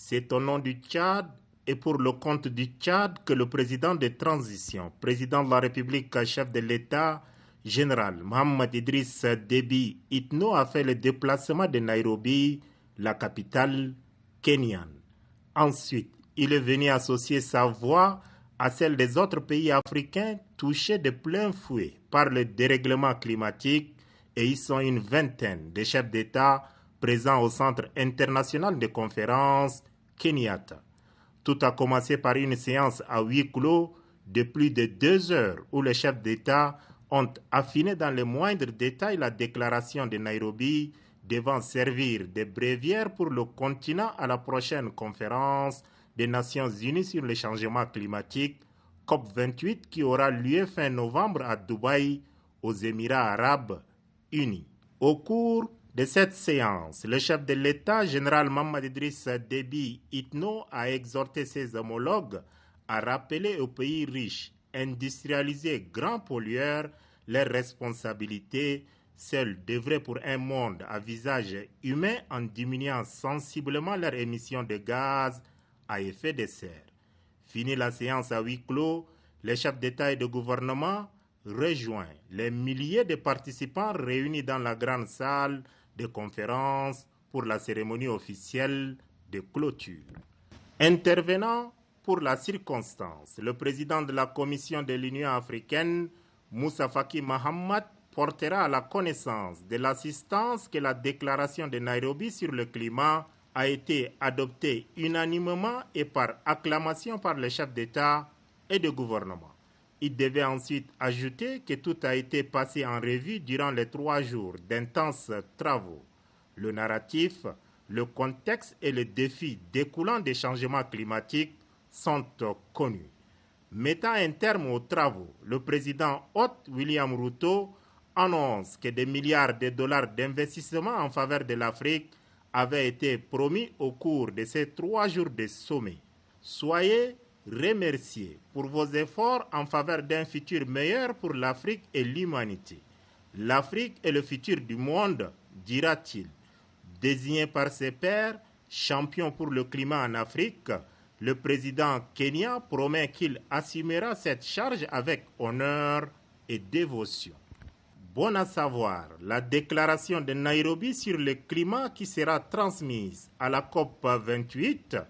C'est au nom du Tchad et pour le compte du Tchad que le président de transition, président de la République, chef de l'État, général Mohamed Idriss Déby Itno a fait le déplacement de Nairobi, la capitale kenyane. Ensuite, il est venu associer sa voix à celle des autres pays africains touchés de plein fouet par le dérèglement climatique et ils sont une vingtaine de chefs d'État présents au Centre international de conférences Kenyatta. Tout a commencé par une séance à huis clos de plus de 2 heures où les chefs d'État ont affiné dans les moindres détails la déclaration de Nairobi devant servir de bréviaire pour le continent à la prochaine conférence des Nations Unies sur le changement climatique, COP28, qui aura lieu fin novembre à Dubaï, aux Émirats arabes unis. Au cours de cette séance, le chef de l'État, général Mohamed Idriss Déby Itno, a exhorté ses homologues à rappeler aux pays riches, industrialisés, grands pollueurs, leurs responsabilités. Seuls devraient pour un monde à visage humain en diminuant sensiblement leurs émissions de gaz à effet de serre. Fini la séance à huis clos, les chefs d'État et de gouvernement rejoignent les milliers de participants réunis dans la grande salle de conférence pour la cérémonie officielle de clôture. Intervenant pour la circonstance, le président de la Commission de l'Union africaine, Moussa Faki Mahamat, portera à la connaissance de l'assistance que la déclaration de Nairobi sur le climat a été adoptée unanimement et par acclamation par les chefs d'État et de gouvernement. Il devait ensuite ajouter que tout a été passé en revue durant les 3 jours d'intenses travaux. Le narratif, le contexte et les défis découlant des changements climatiques sont connus. Mettant un terme aux travaux, le président hôte William Ruto annonce que des milliards de dollars d'investissement en faveur de l'Afrique avaient été promis au cours de ces 3 jours de sommet. Soyez remerciés pour vos efforts en faveur d'un futur meilleur pour l'Afrique et l'humanité. L'Afrique est le futur du monde, dira-t-il. Désigné par ses pairs, champion pour le climat en Afrique, le président kenyan promet qu'il assumera cette charge avec honneur et dévotion. Bon à savoir, la déclaration de Nairobi sur le climat qui sera transmise à la COP28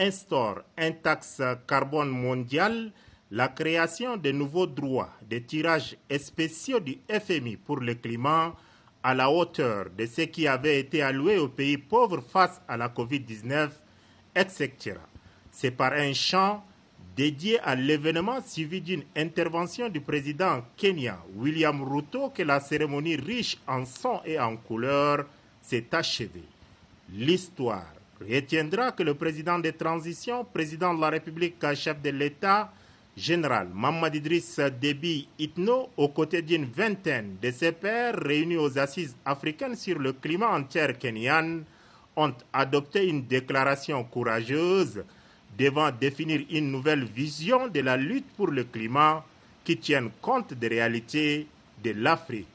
instaure un taxe carbone mondial, la création de nouveaux droits de tirage spéciaux du FMI pour le climat à la hauteur de ce qui avait été alloué aux pays pauvres face à la COVID-19, etc. C'est par un chant dédié à l'événement suivi d'une intervention du président kenyan William Ruto que la cérémonie riche en sons et en couleurs s'est achevée. L'histoire retiendra que le président de transition, président de la République, chef de l'État, général Mohamed Idriss Déby Itno, aux côtés d'une vingtaine de ses pairs réunis aux assises africaines sur le climat en terre kenyane, ont adopté une déclaration courageuse devant définir une nouvelle vision de la lutte pour le climat qui tienne compte des réalités de l'Afrique.